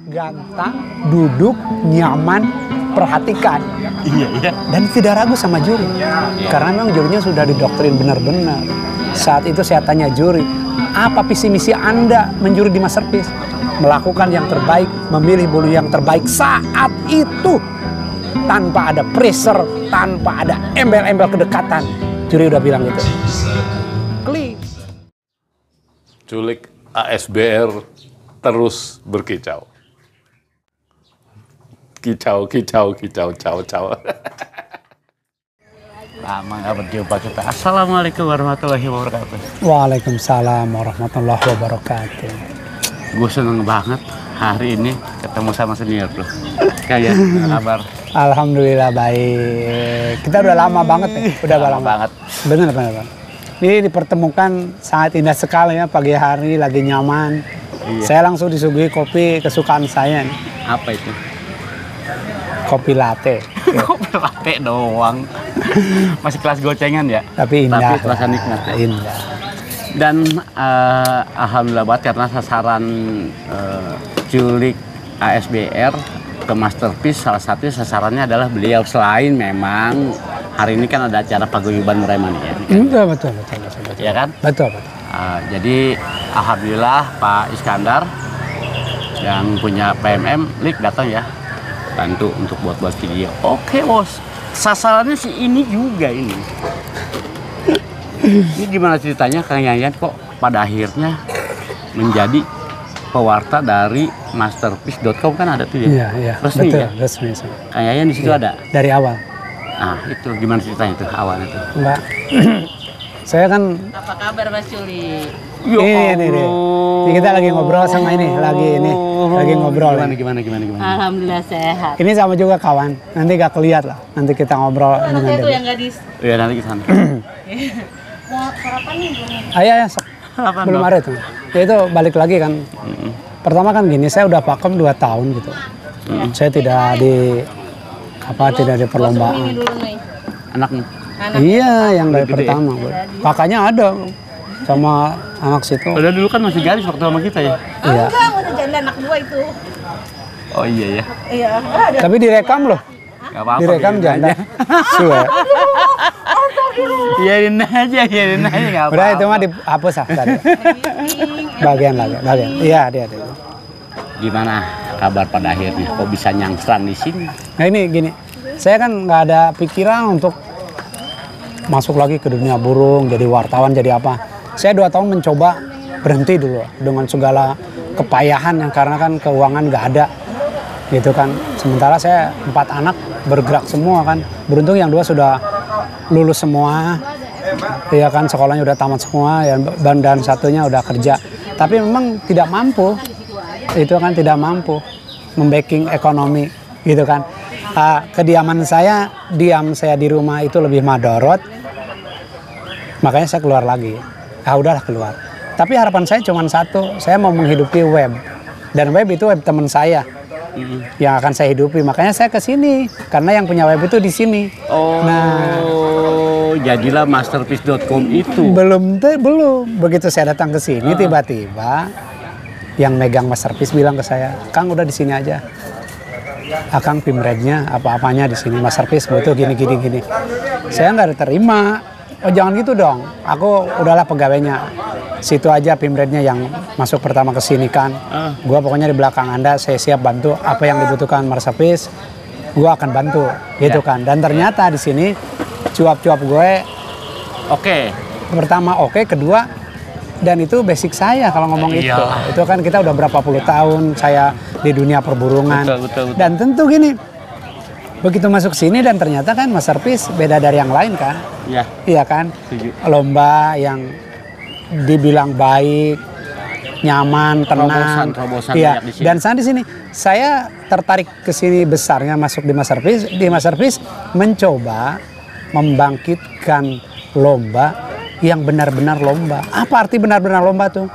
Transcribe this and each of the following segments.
gantang, duduk, nyaman, perhatikan. Iya. Dan tidak ragu sama juri. Karena memang jurinya sudah didoktrin benar-benar. Saat itu saya tanya juri, apa visi misi Anda menjuri di Masterpiece? Melakukan yang terbaik, memilih bulu yang terbaik saat itu. Tanpa ada pressure, tanpa ada embel-embel kedekatan. Juri udah bilang gitu. Klik. Culik ASBR terus berkicau. Kicau. Lama nggak berjumpa kita. Assalamualaikum warahmatullahi wabarakatuh. Waalaikumsalam warahmatullahi wabarakatuh. Gue seneng banget hari ini ketemu sama senior bro. Kayak kabar. Alhamdulillah baik. Kita udah lama banget ya. Udah lama banget. Bener. Ini dipertemukan sangat indah sekali ya, pagi hari lagi nyaman. Iya. Saya langsung disuguhi kopi kesukaan saya nih. Apa itu? Kopi latte. Kopi latte doang. Masih kelas gocengan ya? Tapi indah. Tapi terasa nikmat ya? Indah. Dan alhamdulillah banget karena sasaran culik ASBR ke Masterpiece, salah satu sasarannya adalah beliau. Selain memang hari ini kan ada acara paguyuban Remani ya? Enggak, betul. Iya kan? Betul. Jadi alhamdulillah Pak Iskandar yang punya PMM Lik datang ya, bantu untuk buat video. Oke bos, sasarannya sih ini juga ini. Ini gimana ceritanya Kang Yayan kok pada akhirnya menjadi pewarta dari masterpiece.com kan ada tuh ya? Iya. Resmi betul, ya? resmi. Kang Yayan di situ ada? Dari awal. Nah itu gimana ceritanya tuh awalnya tuh? Mbak, saya kan... Apa kabar Mas Culi? Ini. Kita lagi ngobrol sama ini, lagi ngobrol. Gimana? Alhamdulillah sehat. Ini sama juga kawan, nanti gak keliat lah. Nanti kita ngobrol dengan Anaknya tuh dia. yang gadis. Iya nanti ke sana. Mau sarapan nih belum? Ya, sok. Belum ada tuh. Ya itu balik lagi kan. Pertama kan gini, saya udah pakem 2 tahun gitu. Saya tidak di perlombaan. Ini dulu nih. Anaknya? Iya, yang dari Gede, pertama. Kakaknya ada sama anak situ. Udah dulu kan masih gadis waktu sama kita ya? Iya. Enggak, udah janda anak 2 itu. Oh iya ya. Iya, ada. Tapi direkam loh. Gak apa-apa. Direkam biarin janda. aja. Swear. Biarin aja gak apa-apa. Udah itu mah dihapus ah tadi. Bagian. Iya, dia. Gimana kabar pada akhirnya? Kok bisa nyangsran di sini? Nah ini gini, saya kan nggak ada pikiran untuk masuk lagi ke dunia burung, jadi wartawan, jadi apa. Saya 2 tahun mencoba berhenti dulu dengan segala kepayahan yang karena kan keuangan nggak ada, gitu kan. Sementara saya 4 anak bergerak semua kan. Beruntung yang 2 sudah lulus semua, ya kan, sekolahnya udah tamat semua, ya, dan satunya udah kerja. Tapi memang tidak mampu. Itu kan tidak mampu membacking ekonomi gitu kan. Kediaman saya di rumah itu lebih madorot, makanya saya keluar lagi. Udahlah keluar. Tapi harapan saya cuma satu, saya mau menghidupi web, dan web itu web teman saya yang akan saya hidupi. Makanya saya ke sini karena yang punya web itu di sini. Jadilah masterpiece.com itu. Belum. Begitu saya datang ke sini tiba-tiba yang megang Masterpiece bilang ke saya, Kang udah di sini aja. Akang pimrednya apa-apanya di sini, Masterpiece butuh gini. Saya nggak terima. Oh jangan gitu dong. Aku udahlah pegawainya. Situ aja pimrednya yang masuk pertama ke sini kan. Gua pokoknya di belakang Anda, saya siap bantu apa yang dibutuhkan Masterpiece. Gua akan bantu, gitu kan. Dan ternyata di sini cuap-cuap gue Oke. Pertama kedua, dan itu basic saya kalau ngomong itu. Itu kan kita udah berapa puluh tahun saya di dunia perburungan. Betul. Dan tentu gini, begitu masuk sini dan ternyata kan Masterpiece beda dari yang lain kan. Iya. Iya kan? Setuju. Lomba yang dibilang baik, nyaman, tenang. Terobosan Iya. banyak di sini. Dan saat di sini saya tertarik ke sini besarnya masuk di Masterpiece. Di Masterpiece mencoba membangkitkan lomba yang benar-benar lomba. Apa arti benar-benar lomba tuh?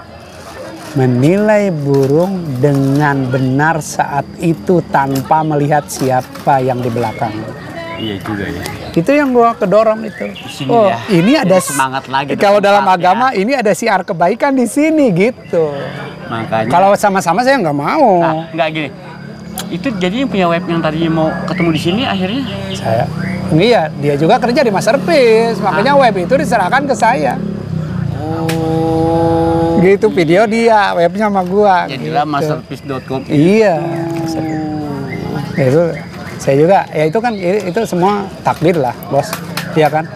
Menilai burung dengan benar saat itu tanpa melihat siapa yang di belakang. Iya juga ya. Itu yang gua kedorong itu. Sini Oh, ya. ini ada Semangat lagi. kalau dalam bertempat agama ya. ini ada siar kebaikan di sini gitu. Makanya. Kalau sama-sama saya nggak mau. Nggak gini. Itu jadi yang punya web yang tadi mau ketemu di sini akhirnya? Saya, iya, dia juga kerja di Masterpiece, makanya web itu diserahkan ke saya. Oh. Gitu, video dia, webnya sama gua. Jadilah gitu. masterpiece.com. Iya. Ya, itu saya juga, ya itu kan itu semua takdir lah, bos. Iya kan?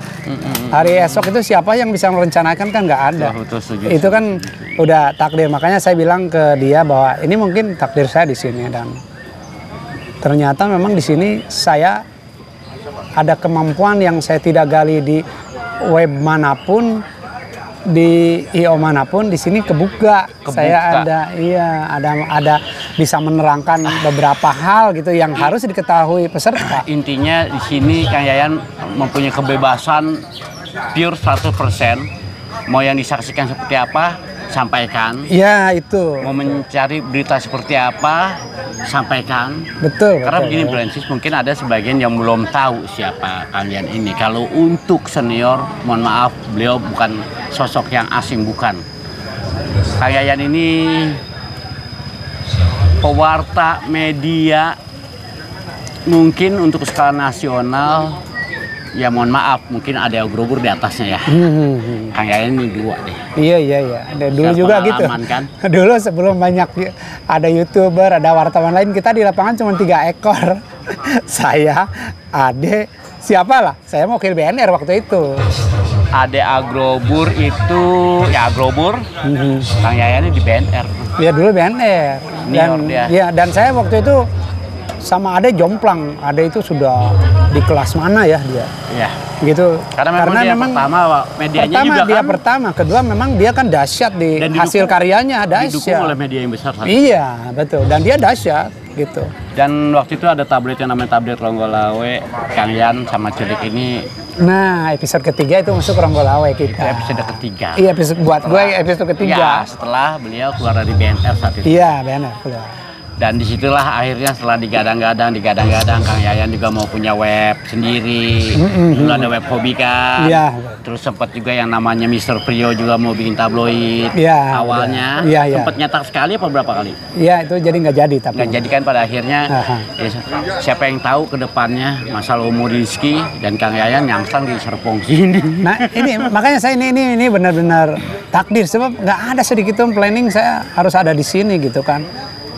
Hari esok itu siapa yang bisa merencanakan kan nggak ada. Betul, setuju. Itu kan udah takdir. Makanya saya bilang ke dia bahwa ini mungkin takdir saya di sini, dan ternyata memang di sini saya ada kemampuan yang saya tidak gali di web manapun, di IO manapun, di sini kebuka. Saya ada bisa menerangkan beberapa hal gitu yang harus diketahui peserta. Intinya di sini Kang Yayan mempunyai kebebasan pure 100%. Mau yang disaksikan seperti apa, sampaikan. Ya itu. Mau mencari berita seperti apa, sampaikan. Betul. Karena betul. begini Francis, mungkin ada sebagian yang belum tahu siapa Kang Yayan ini. Kalau untuk senior, mohon maaf, beliau bukan sosok yang asing, bukan. Kang Yayan ini pewarta media mungkin untuk skala nasional, ya mohon maaf, mungkin ada Agrobur di atasnya ya. Kang Yayan ini 2 deh. Iya. Dan dulu Secara juga gitu. pengalaman, kan? Dulu sebelum banyak ada YouTuber, ada wartawan lain, kita di lapangan cuma 3 ekor. Saya, Ade, siapalah? Saya mau ke BNR waktu itu. Ade Agrobur itu, ya Agrobur, Kang Yayan ini di BNR. Ya dulu BNR. Senior dia. Ya, dan saya waktu itu sama Ade jomplang. Ade itu sudah di kelas mana ya dia? Iya. Gitu. Karena memang dia pertama, medianya pertama juga dia kan pertama, kedua memang dia kan dahsyat di dan hasil karyanya, didukung dahsyat. oleh media yang besar. Iya, betul. Dan dia dahsyat gitu. Dan waktu itu ada tablet yang namanya tablet Ronggolawe, Kang Yayan sama Cilik ini. Nah, episode ketiga itu masuk Ronggolawe Itu kita. episode ketiga. Iya, episode buat gue episode ketiga. Ya, setelah beliau keluar dari BNR saat itu. Iya, benar. Keluar. Dan disitulah akhirnya setelah digadang-gadang Kang Yayan juga mau punya web sendiri. Dulu ada web hobi kan. Iya. Terus sempat juga yang namanya Mr. Prio juga mau bikin tabloid. Iya, Awalnya iya. sempat nyetak sekali apa berapa kali? Iya, itu jadi nggak jadi tapi. Nggak jadi kan pada akhirnya. Aha. Ya, siapa yang tahu ke depannya masalah umur Rizky dan Kang Yayan nyangsang di Serpong sini. Nah, ini makanya saya ini benar-benar takdir, sebab nggak ada sedikit pun planning saya harus ada di sini gitu kan.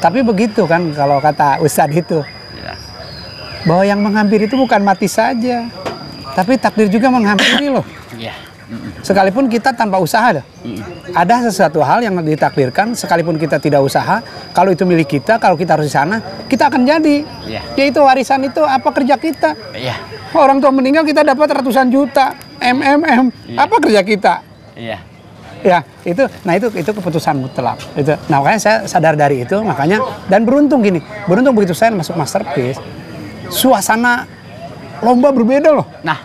Tapi begitu kan kalau kata Ustadz itu, Ya. bahwa yang menghampiri itu bukan mati saja, tapi takdir juga menghampiri loh. Iya. Sekalipun kita tanpa usaha, ada sesuatu hal yang ditakdirkan, sekalipun kita tidak usaha, kalau itu milik kita, kalau kita harus di sana, kita akan jadi. Iya. Yaitu warisan itu apa kerja kita? Iya. Orang tua meninggal kita dapat ratusan juta, apa kerja kita? Iya. Ya itu, nah itu keputusan mutlak. Itu, nah makanya saya sadar dari itu, makanya dan beruntung begitu saya masuk Masterpiece, suasana lomba berbeda loh. Nah,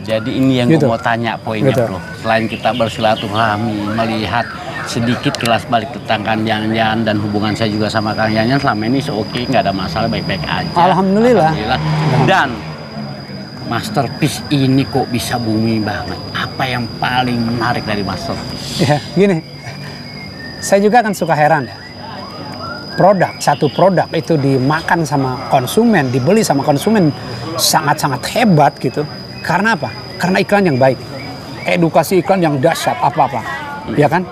jadi ini yang Gitu. gue mau tanya poinnya, Gitu. Bro. Selain kita bersilaturahmi, melihat sedikit kilas balik tentang Kang Yayan dan hubungan saya juga sama Kang Yayan selama ini oke, nggak ada masalah, baik-baik aja. Alhamdulillah. Dan Masterpiece ini kok bisa booming banget. Apa yang paling menarik dari Masterpiece? Ya gini, saya juga kan suka heran ya. Satu produk itu dimakan sama konsumen, dibeli sama konsumen sangat-sangat hebat gitu. Karena apa? Karena iklan yang baik, edukasi iklan yang dahsyat, apa-apa, ya kan?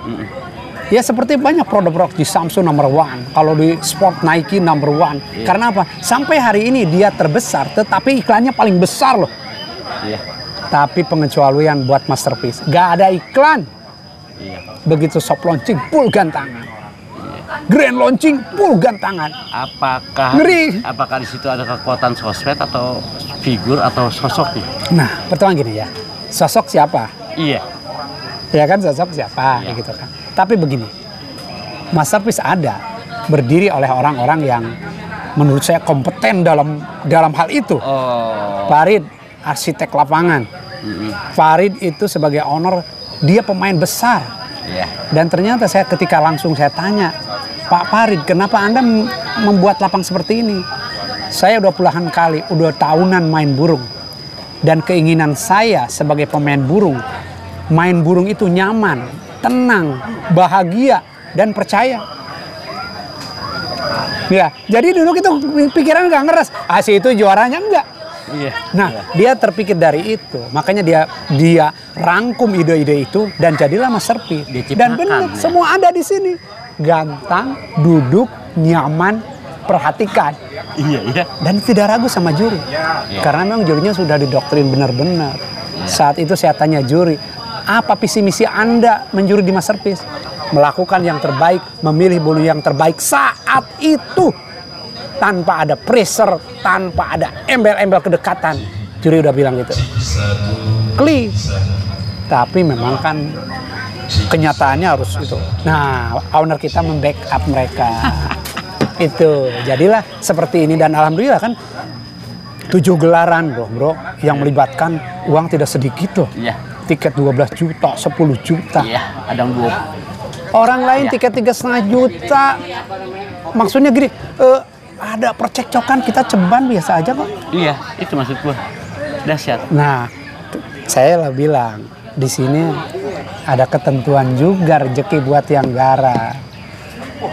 Ya seperti banyak produk-produk di Samsung number one, kalau di Sport Nike number one. Karena apa? Sampai hari ini dia terbesar, tetapi iklannya paling besar loh. Iya. Tapi pengecualian buat Masterpiece, gak ada iklan. Iya. Begitu soft launching, full gantangan. Grand launching, full gantangan. Apakah Ngeri. Apakah di situ ada kekuatan sosmed atau figur atau sosoknya? Nah, pertama gini ya, sosok siapa? Iya. Ya kan sosok siapa, Iya. gitu kan. Tapi begini, Masterpiece ada berdiri oleh orang-orang yang menurut saya kompeten dalam hal itu. Oh. Farid, arsitek lapangan. Farid itu sebagai owner, dia pemain besar. Iya. Dan ternyata ketika langsung saya tanya, Pak Farid, kenapa Anda membuat lapang seperti ini? Saya udah puluhan kali, udah tahunan main burung. Dan keinginan saya sebagai pemain burung, main burung itu nyaman, tenang, bahagia, dan percaya. Ya, jadi dulu itu pikiran nggak ngeres. Si itu juaranya enggak. Iya. Nah, dia terpikir dari itu. Makanya dia rangkum ide-ide itu dan jadilah masterpiece. Dan benar, ya. semua ada di sini. Gantang, duduk, nyaman, perhatikan. Iya. Dan tidak ragu sama juri. Karena memang jurinya sudah didoktrin benar-benar. Saat itu saya tanya juri, apa visi misi Anda menjuri di masterpiece? Melakukan yang terbaik, memilih bulu yang terbaik saat itu. Tanpa ada pressure, tanpa ada embel-embel kedekatan. Juri udah bilang gitu. Clear. Tapi memang kan kenyataannya harus itu. Nah, owner kita membackup mereka. Itu. Jadilah seperti ini dan alhamdulillah kan 7 gelaran bro, yang melibatkan uang tidak sedikit loh. Iya. Tiket 12 juta, 10 juta. Iya, ada yang 20. Orang lain tiket 3,5 juta. Maksudnya gini, ada percekcokan, kita ceban biasa aja kok. Iya, itu maksud gua. Dahsyat. Nah, saya lah bilang di sini ada ketentuan juga rezeki buat yang gara.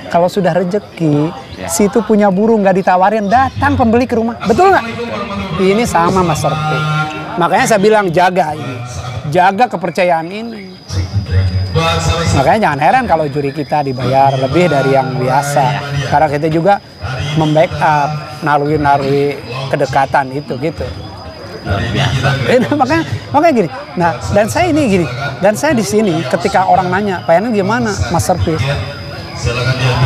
Kalau sudah rezeki, situ punya burung nggak ditawarin, datang pembeli ke rumah, betul nggak? Ini sama masterpiece. Makanya saya bilang jaga ini, jaga kepercayaan ini. Makanya jangan heran kalau juri kita dibayar lebih dari yang biasa. Karena kita juga membackup, narui kedekatan itu gitu. Makanya gini. Nah, dan saya ini gini. Dan saya di sini ketika orang nanya, "Pak Yana gimana masterpiece?"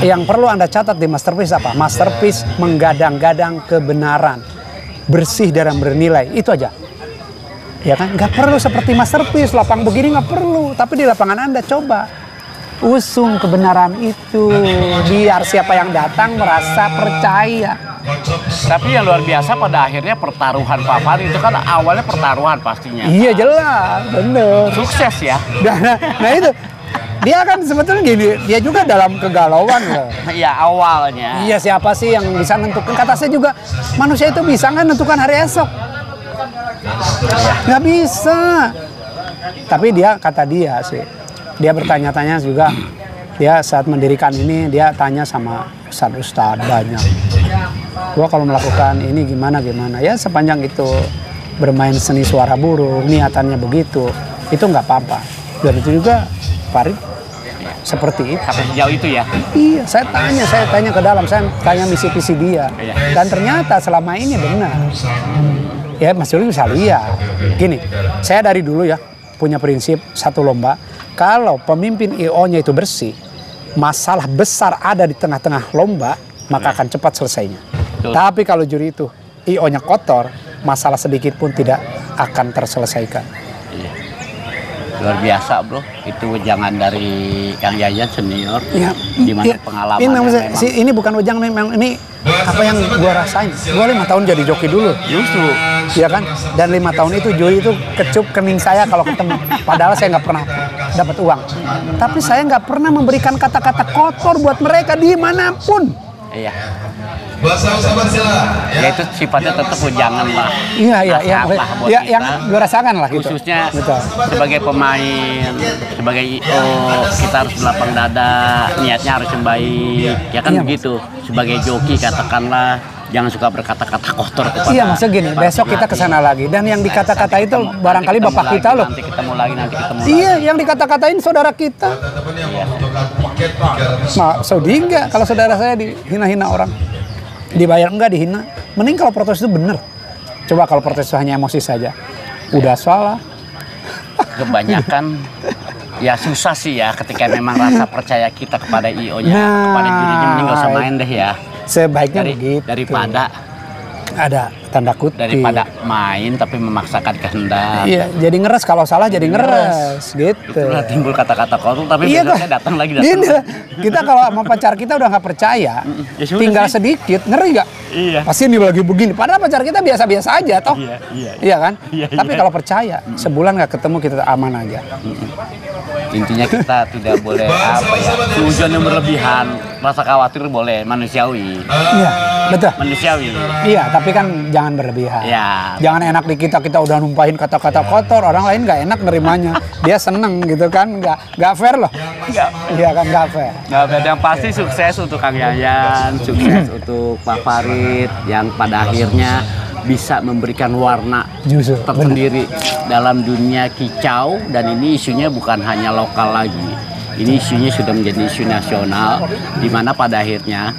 Yang perlu Anda catat di masterpiece apa? Masterpiece menggadang-gadang kebenaran, bersih dan bernilai. Itu aja. Ya kan, nggak perlu seperti masterpiece, lapang begini nggak perlu. Tapi di lapangan Anda coba usung kebenaran itu, biar siapa yang datang merasa percaya. Tapi yang luar biasa pada akhirnya pertaruhan Pak Fahri itu kan awalnya pertaruhan pastinya. Iya jelas, bener. Sukses ya. Nah itu, dia kan sebetulnya gini, dia juga dalam kegalauan loh. Iya awalnya. Iya siapa sih yang bisa nentukan? Kata saya juga, manusia itu bisa nggak nentukan hari esok? Nggak bisa. Tapi dia kata dia sih, dia bertanya-tanya juga. Dia saat mendirikan ini dia tanya sama ustadz banyak. Gua kalau melakukan ini gimana? Ya sepanjang itu bermain seni suara burung, niatannya begitu, itu nggak apa-apa. Dan itu juga Farid seperti itu. Sampai sejauh itu ya. Iya, saya tanya ke dalam, saya tanya misi-misi dia. Dan ternyata selama ini benar. Ya Mas Juli bisa lihat. Gini, saya dari dulu ya punya prinsip satu lomba. Kalau pemimpin IO-nya itu bersih, masalah besar ada di tengah-tengah lomba, maka akan cepat selesainya. Betul. Tapi kalau juri itu IO-nya kotor, masalah sedikit pun tidak akan terselesaikan. Iya. Luar biasa bro, itu jangan dari Kang Yayan senior, ya, gimana pengalaman. Ini bukan ujang memang, ini apa yang gua rasain. Gua 5 tahun jadi joki dulu. Justru. Ya kan? Dan 5 tahun itu juri itu kecup kening saya kalau ketemu. Padahal saya nggak pernah dapat uang. Tapi saya nggak pernah memberikan kata-kata kotor buat mereka dimanapun. Iya. Ya itu sifatnya tetap jangan lah. Iya. Ya, yang gue rasakan lah gitu. Khususnya betul. Sebagai pemain, sebagai IO, kita harus berlapang dada, niatnya harus yang baik. Ya kan begitu. Sebagai joki katakanlah, jangan suka berkata-kata kotor kepada. Iya maksudnya gini, besok kita kesana lagi. Dan yang dikata-kata itu barangkali bapak kita loh. Nanti ketemu lagi. Iya, yang dikata-katain saudara kita. Iya. Saudi enggak, kalau saudara saya dihina-hina orang. Dibayar enggak, dihina. Mending kalau protes itu bener. Coba kalau protes itu hanya emosi saja. Udah salah. Kebanyakan ya susah sih ya ketika memang rasa percaya kita kepada IO-nya, kepada jurinya, mending gak usah main deh ya. Sebaiknya begitu. Daripada ada tanda kutip. Daripada main tapi memaksakan kehendak. Iya, jadi ngeres kalau salah jadi ngeres gitu. Itulah timbul kata-kata kotor tapi iya, besoknya datang lagi. Gini, kita kalau sama pacar kita udah nggak percaya, ya tinggal sih. Sedikit, ngeri gak? Iya. Pasti ini lagi begini. Padahal pacar kita biasa-biasa aja toh. Iya kan? Iya, tapi kalau percaya, sebulan nggak ketemu kita aman aja. Intinya kita tidak boleh apa ya, suzon yang berlebihan, rasa khawatir boleh manusiawi. Iya. Betul. manusiawi. Iya, tapi kan jangan berlebihan. Ya. Jangan enak di kita udah numpahin kata-kata kotor, orang lain nggak enak nerimanya. Dia seneng gitu kan, nggak fair loh. Iya kan, nggak fair. Nggak beda, yang pasti sukses untuk Kang Yayan, sukses untuk Pak Farid yang pada akhirnya bisa memberikan warna Justru, tersendiri dalam dunia kicau, dan ini isunya bukan hanya lokal lagi. Ini isunya sudah menjadi isu nasional, di mana pada akhirnya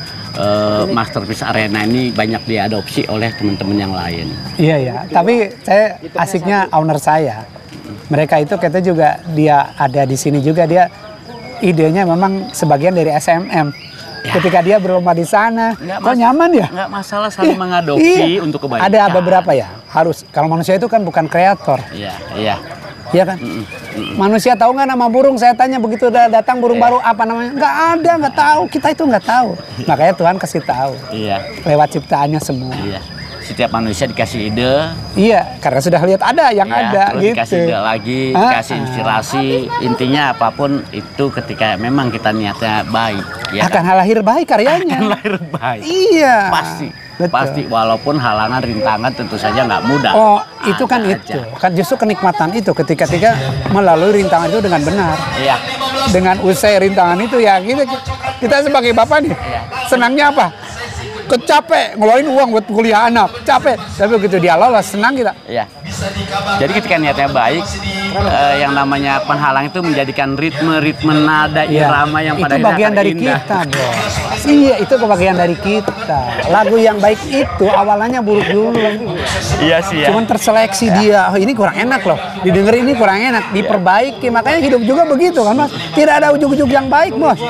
Masterpiece Arena ini banyak diadopsi oleh teman-teman yang lain. Iya ya, tapi saya asiknya owner saya. Mereka itu kita juga dia ada di sini juga, dia idenya memang sebagian dari SMM. Ya. Ketika dia berlomba di sana, kok nyaman ya? Nggak masalah saling mengadopsi untuk kebaikan. Ada beberapa ya, harus. Kalau manusia itu kan bukan kreator. Iya, iya. Iya kan? Manusia tahu nggak nama burung? Saya tanya begitu udah datang burung baru apa namanya? Nggak ada, nggak tahu. Kita itu nggak tahu. Makanya Tuhan kasih tahu. Iya. Lewat ciptaannya semua. Iya. Setiap manusia dikasih ide. Iya, karena sudah lihat ada yang Ya, ada terus gitu. dikasih ide lagi, dikasih inspirasi. Intinya apapun itu ketika memang kita niatnya baik, ya Akan kan? lahir baik karyanya. Akan lahir baik. Iya. Pasti. Betul. Pasti, walaupun halangan rintangan tentu saja nggak mudah. Oh, itu kan Ada itu. aja. Kan justru kenikmatan itu ketika melalui rintangan itu dengan benar. Iya. Dengan usai rintangan itu ya kita sebagai bapak nih senangnya apa? Kecapek ngeluarin uang buat kuliah anak, capek. Tapi begitu dia lolos senang kita. Iya. Jadi ketika niatnya baik, yang namanya penghalang itu menjadikan ritme nada Iya. irama yang pada itu akhirnya bagian akan dari indah. kita, bos. Iya, itu kebagian dari kita. Lagu yang baik itu awalnya buruk dulu. Iya sih ya. Cuman terseleksi dia, oh, ini kurang enak loh. Didengar ini kurang enak, diperbaiki. Makanya hidup juga begitu kan, Mas. Tidak ada ujung-ujung yang baik, Bos.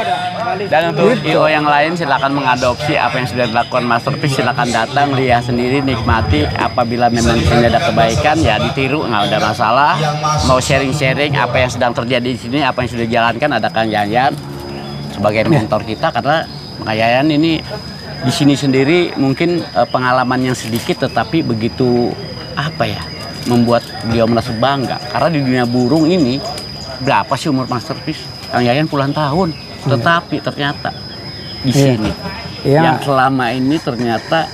Dan untuk Gitu. IO yang lain silakan mengadopsi apa yang sudah dilakukan Masterpiece, silakan datang, lihat sendiri, nikmati. Apabila memang di sini ada kebaikan ya ditiru, nggak ada masalah. Mau sharing-sharing apa yang sedang terjadi di sini, apa yang sudah dijalankan, ada Kang Yayan sebagai mentor kita, karena Kang Yayan ini di sini sendiri mungkin pengalaman yang sedikit tetapi begitu apa ya, membuat beliau merasa bangga karena di dunia burung ini berapa sih umur Masterpiece? Kang Yayan puluhan tahun, tetapi ternyata di sini Iya. yang selama ini ternyata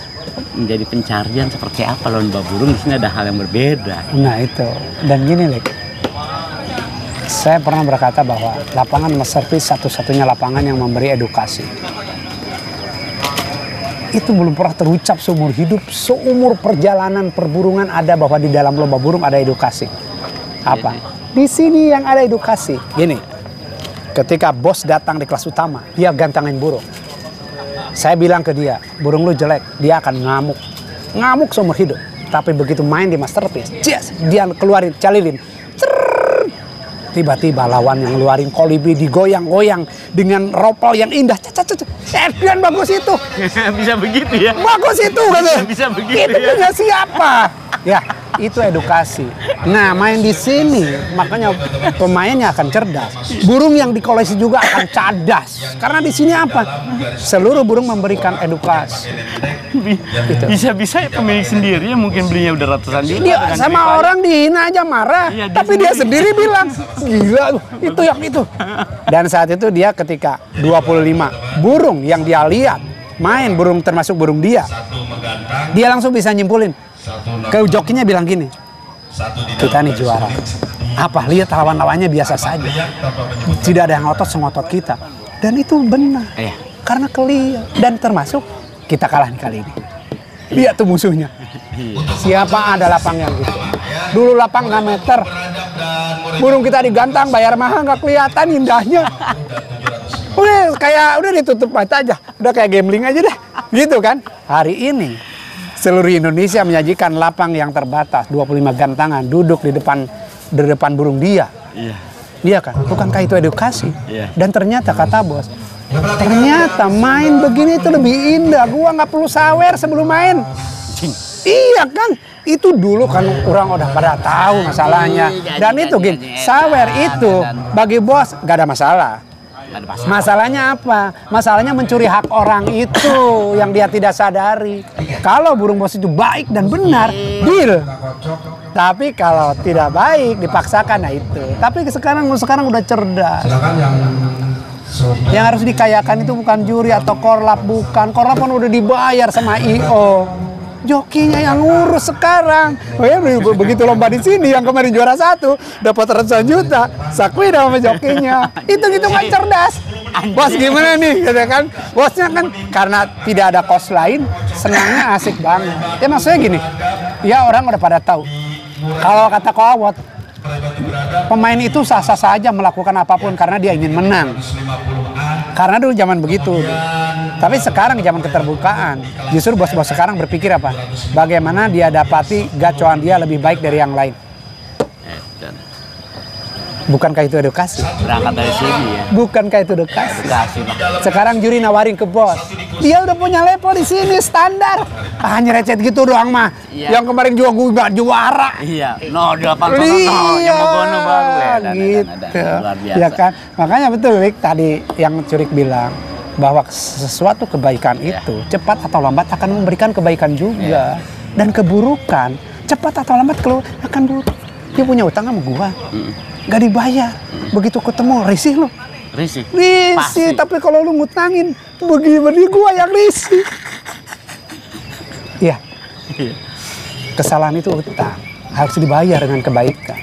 menjadi pencarian seperti apa lomba burung, di sini ada hal yang berbeda. Nah itu, dan gini Lek, saya pernah berkata bahwa lapangan Masterpiece satu-satunya lapangan yang memberi edukasi. Itu belum pernah terucap seumur hidup, seumur perjalanan perburungan ada bahwa di dalam lomba burung ada edukasi. Apa? Di sini yang ada edukasi. Gini, ketika bos datang di kelas utama, dia gantangin burung. Saya bilang ke dia, burung lu jelek, dia akan ngamuk. Ngamuk seumur hidup. Tapi begitu main di Masterpiece, yes, dia keluarin, calilin. Tiba-tiba lawan yang ngeluarin kolibri digoyang-goyang dengan ropel yang indah. Edgan bagus itu. Bisa begitu ya? Bagus itu katanya. Bisa begitu Itu ya? punya siapa? Ya, itu edukasi. Nah, main di sini makanya pemainnya akan cerdas. Burung yang dikoleksi juga akan cadas. Karena di sini apa? Seluruh burung memberikan edukasi. Bisa-bisa pemilik sendiri yang mungkin belinya udah ratusan juta. Dia dengan sama ceritanya. orang dihina aja marah, Iya, dia tapi dia sendiri. sendiri bilang, gila itu yang itu. Dan saat itu dia ketika 25 burung yang dia lihat main, burung termasuk burung dia langsung bisa nyimpulin. Ke jokinya bilang gini, kita nih juara. Apa, lihat lawan-lawannya biasa saja. Tidak ada yang otot sengotot kita. Dan itu benar. Iya. Karena clear. Dan termasuk kita kalah kali ini. Lihat tuh musuhnya. Siapa ada lapang yang gitu. Dulu lapang 6 meter. Burung kita digantang, bayar mahal, nggak kelihatan indahnya. Udah ditutup mata aja. Udah kayak gambling aja deh. Gitu kan. Hari ini seluruh Indonesia menyajikan lapang yang terbatas. 25 gantangan duduk di depan burung dia. Iya. Iya kan? Bukankah itu edukasi? Iya. Dan ternyata kata bos, ternyata main begini itu lebih indah. Gua nggak perlu sawer sebelum main. Iya kan? Itu dulu kan orang udah pada tahu masalahnya. Dan itu gini, sawer itu bagi bos gak ada masalah. Nggak ada masalah. Masalahnya apa? Masalahnya mencuri hak orang itu yang dia tidak sadari. Kalau burung bos itu baik dan benar, deal. Tapi kalau tidak baik, dipaksakan, nah itu. Tapi sekarang udah cerdas. Yang harus dikayakan itu bukan juri atau korlap, bukan. Korlap kan udah dibayar sama IO. Jokinya yang ngurus sekarang. Oh ya, begitu lomba di sini yang kemarin juara 1 dapat ratusan juta, Sakwi sama jokinya. Hitung-hitungan cerdas. Bos gimana nih, gitu kan? Bosnya kan karena tidak ada kos lain, senangnya asik banget. Ya maksudnya gini, ya orang udah pada tahu. Kalau kata Koawot, pemain itu sah-sah saja melakukan apapun karena dia ingin menang. Karena dulu zaman begitu. Tapi sekarang zaman keterbukaan, justru bos-bos sekarang berpikir apa? Bagaimana dia dapati gacoan dia lebih baik dari yang lain. Bukankah itu edukasi? Berangkat dari sini ya. Bukankah itu edukasi? Edukasi, Pak. Sekarang juri nawarin ke bos. Dia udah punya level di sini standar. Nyerecet gitu doang mah. Iya. Yang kemarin juga gue nggak juara. Iya. No, 8 Iya, Mogono baru ya. gitu. Luar biasa. Ya kan? Makanya betul Rick tadi yang Curik bilang bahwa sesuatu kebaikan itu cepat atau lambat akan memberikan kebaikan juga. Dan keburukan cepat atau lambat akan buruk. Dia punya utang sama gua. Gak dibayar. Begitu ketemu risih lo. Risih. Risih, tapi kalau lu ngutangin begini gua yang risih. Iya. Kesalahan itu utang, harus dibayar dengan kebaikan.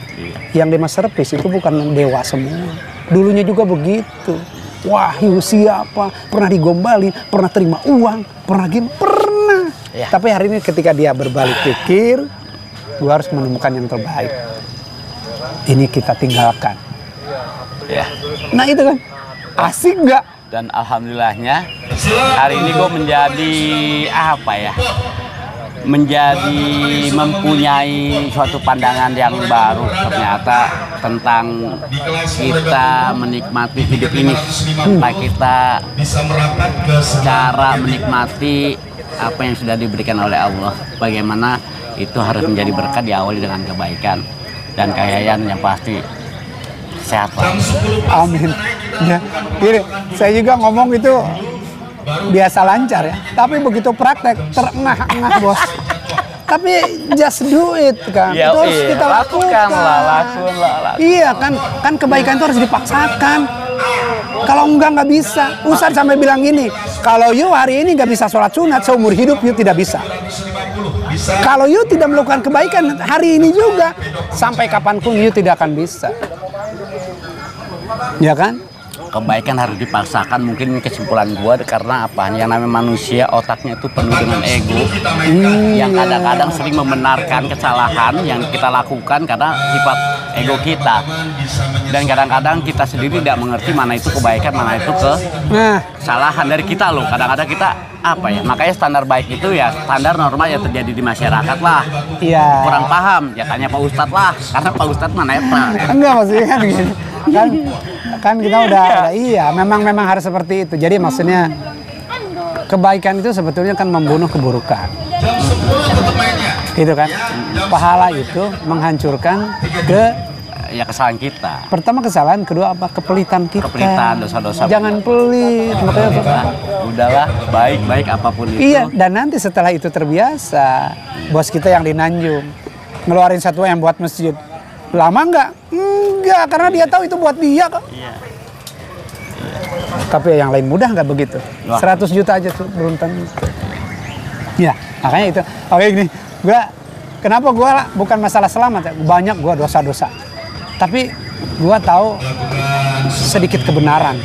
Yang di masterpiece itu bukan dewa semua. Dulunya juga begitu. Wahyu siapa, pernah digombalin, pernah terima uang, pernah gini, pernah. Tapi hari ini ketika dia berbalik pikir, gua harus menemukan yang terbaik. Ini kita tinggalkan. Ya. Nah itu kan, asik nggak? Dan alhamdulillahnya hari ini gue menjadi apa ya? Menjadi mempunyai suatu pandangan yang baru ternyata tentang kita menikmati hidup ini, tentang kita cara menikmati apa yang sudah diberikan oleh Allah. Bagaimana itu harus menjadi berkah diawali dengan kebaikan dan kayaan yang pasti sehat. Amin. Ya, gini, saya juga ngomong itu biasa lancar ya. Tapi begitu praktek terengah-engah bos. Tapi just do it kan. Ya, itu harus kita lakukan. Lakukan. Iya kan kebaikan itu harus dipaksakan. Kalau enggak bisa. Ustadz sampai bilang gini, kalau you hari ini nggak bisa sholat sunat seumur hidup you tidak bisa. Kalau you tidak melakukan kebaikan hari ini juga, sampai kapanpun you tidak akan bisa. Ya kan? Kebaikan harus dipaksakan, mungkin kesimpulan gua karena apa? Yang namanya manusia otaknya itu penuh dengan ego yang kadang-kadang sering membenarkan kesalahan yang kita lakukan karena sifat ego kita. Dan kadang-kadang kita sendiri tidak mengerti mana itu kebaikan, mana itu kesalahan dari kita loh. Kadang-kadang kita apa ya? Makanya standar baik itu ya standar normal yang terjadi di masyarakat lah. Iya. Kurang paham, ya tanya Pak Ustadz lah. Karena Pak Ustadz mana netral. Enggak maksudnya kan gini. Kan kita udah iya, memang harus seperti itu. Jadi maksudnya kebaikan itu sebetulnya kan membunuh keburukan. Gitu kan? Pahala itu menghancurkan kesalahan kita. Pertama kesalahan, kedua apa? Kepelitan kita. Kepelitan, dosa-dosa. Jangan pelit. Makanya udahlah, baik-baik apapun itu. Iya, dan nanti setelah itu terbiasa, bos kita yang di Nanjung ngeluarin satu yang buat masjid. Lama enggak? Enggak, karena dia tahu itu buat dia kok. Iya. Tapi yang lain mudah nggak begitu? 100 juta aja tuh belum tentu. Ya, makanya itu. Oke gini, kenapa gua bukan masalah selamat ya? Banyak gua dosa-dosa. Tapi gua tahu sedikit kebenaran.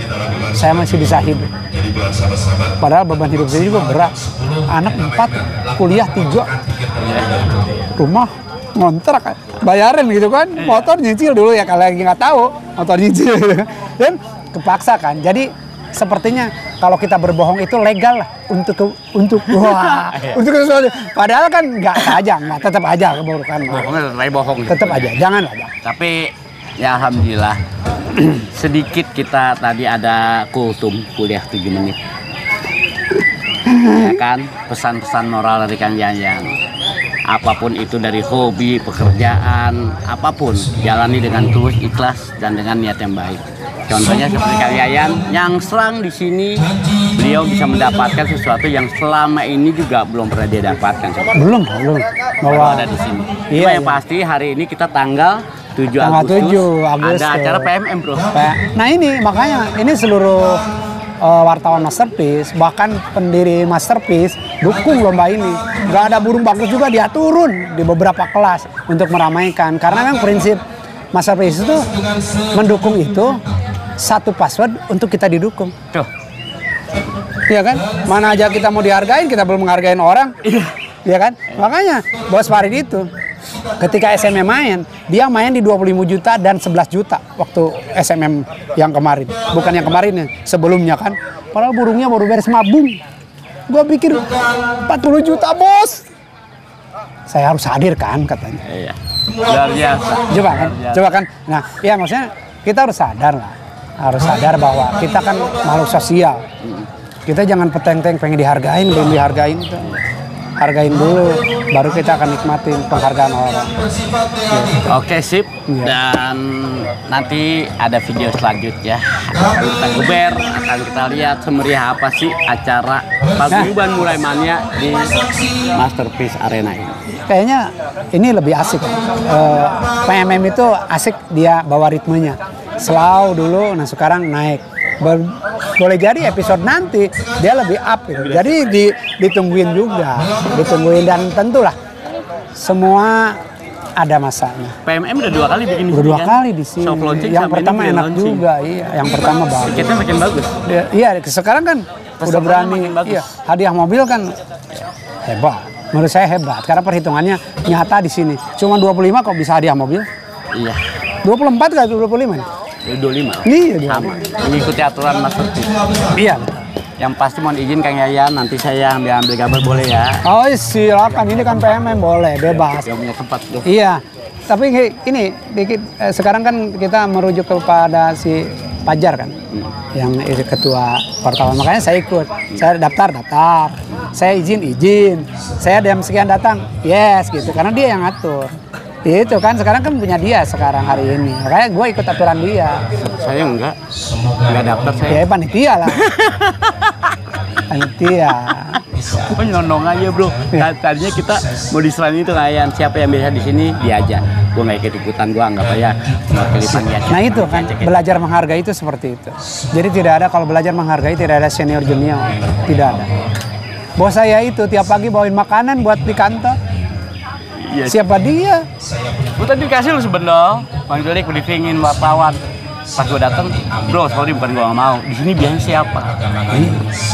Saya masih bisa hidup. Padahal beban hidup saya juga berat. Anak 4, kuliah 3, rumah ngontrak, bayarin gitu kan, motor nyicil dulu ya kalau lagi nggak tahu, motor nyicil dan kepaksa kan. Jadi sepertinya kalau kita berbohong itu legal lah untuk sesuatu. Padahal kan nggak saja, nggak tetap aja keburukan. Bohong. Tetap aja, jangan lah. Tapi ya alhamdulillah sedikit kita tadi ada kultum kuliah 7 menit. Ya kan, pesan-pesan moral dari Kang Yayang. Apapun itu dari hobi, pekerjaan, apapun jalani dengan tulus, ikhlas dan dengan niat yang baik. Contohnya seperti Kang Yayan yang selang di sini beliau bisa mendapatkan sesuatu yang selama ini juga belum pernah dia dapatkan. Belum. Bahwa ada di sini. Iya, yang pasti hari ini kita tanggal 7 Tanggal Agustus, 7 Agustus. ada acara PMM, Bro. Nah ini makanya ini seluruh wartawan Masterpiece, bahkan pendiri Masterpiece dukung lomba ini. Gak ada burung bagus juga, dia turun di beberapa kelas untuk meramaikan. Karena kan prinsip Masterpiece itu mendukung itu satu password untuk kita didukung. Tuh. Iya kan? Mana aja kita mau dihargain, kita belum menghargain orang. Iya kan? Makanya Bos Farid itu ketika SMM main, dia main di 25 juta dan 11 juta waktu SMM yang kemarin. Bukan yang kemarin ya, sebelumnya kan. Padahal burungnya baru beres mabung. Gua pikir 40 juta, Bos. Saya harus hadir kan katanya. Iya. Luar biasa. Coba kan. Nah, ya maksudnya kita harus sadar lah. Harus sadar bahwa kita kan makhluk sosial. Kita jangan peteng-teng pengen dihargain, belum dihargain. Hargain dulu, baru kita akan nikmatin penghargaan orang. Oke, sip. Iya. Dan nanti ada video selanjutnya. Akan kita geber, akan kita lihat semeriah apa sih acara paguyuban mulai mania di Masterpiece Arena ini. Kayaknya ini lebih asik. PMM itu asik, dia bawa ritmenya. Slow dulu, nah sekarang naik. Boleh jadi episode nanti dia lebih up gitu. Jadi ditungguin juga, ditungguin, dan tentulah semua ada masanya. PMM udah 2 kali bikin di Udah sini 2 kan? kali di sini. Soft launching Yang sama pertama ini enak launching. juga, iya. Yang pertama bagus. Tiketnya makin bagus. Iya, sekarang kan udah Pesanannya berani. makin bagus. Iya, hadiah mobil kan hebat. Menurut saya hebat karena perhitungannya nyata di sini. Cuma 25 kok bisa hadiah mobil? Iya. 24 kali 25 nih? 25. Iya, Sama. Mengikuti aturan Masterpiece. Iya. Yang pasti mohon izin Kang Yayan, nanti saya ambil gambar boleh ya. Oh silakan, ini kan PMM boleh, bebas. Yang punya tempat tuh. Iya, tapi ini dikit, sekarang kan kita merujuk kepada si Pajar kan, yang ketua wartawan. Makanya saya ikut, saya daftar, saya izin, saya jam sekian datang, yes gitu, karena dia yang ngatur. Itu kan sekarang kan punya dia sekarang hari ini, makanya gue ikut aturan dia. Saya enggak daftar saya. Ya panitia lah, panitia. Oh, nyondong aja bro. Tadinya kita mau diserahin itu kayak siapa yang biasa di sini dia aja. Gue nggak ikut ikutan, gue anggap aja mewakili panitia. Nah itu kan belajar menghargai itu seperti itu. Jadi tidak ada, kalau belajar menghargai tidak ada senior junior, tidak ada. Bos saya itu tiap pagi bawain makanan buat di kantor. Iya. Siapa dia? Gue tadi dikasih lu sebenarnya. Bang Jolik briefingin wartawan. Pas gue dateng, bro sorry bukan gue nggak mau. Di sini biasanya siapa?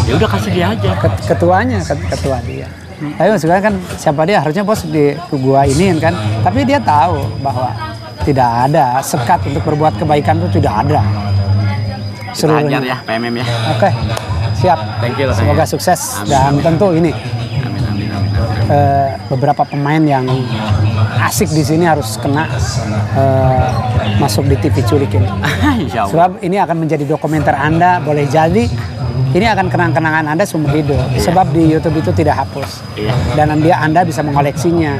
Ya udah kasih dia aja. Ketuanya, ketua dia. Tapi maksudnya kan siapa dia, harusnya bos di gua iniin kan. Tapi dia tahu bahwa tidak ada sekat untuk berbuat kebaikan itu tidak ada. Kita ajar ya PMM ya. Oke, siap. Thank you. Semoga sukses. Dan tentu ini Amin. beberapa pemain yang asik di sini harus kena masuk di TV Culik ini. Insya Allah. Sebab ini akan menjadi dokumenter Anda, boleh jadi ini akan kenang-kenangan Anda seumur hidup. Sebab di YouTube itu tidak hapus. Iya. Dan Anda bisa mengoleksinya.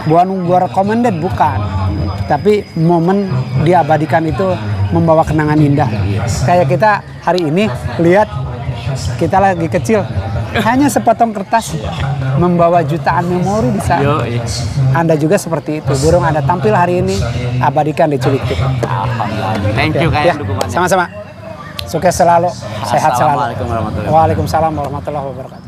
Bukan gua recommended, bukan. Tapi momen diabadikan itu membawa kenangan indah. Kayak kita hari ini lihat kita lagi kecil, hanya sepotong kertas membawa jutaan memori di sana. Anda juga seperti itu. Burung Anda tampil hari ini, abadikan di Culik TV. Alhamdulillah. Thank you Ya, dukungannya. sama-sama. Sukses selalu, sehat selalu. Assalamualaikum warahmatullahi wabarakatuh. Waalaikumsalam warahmatullahi wabarakatuh.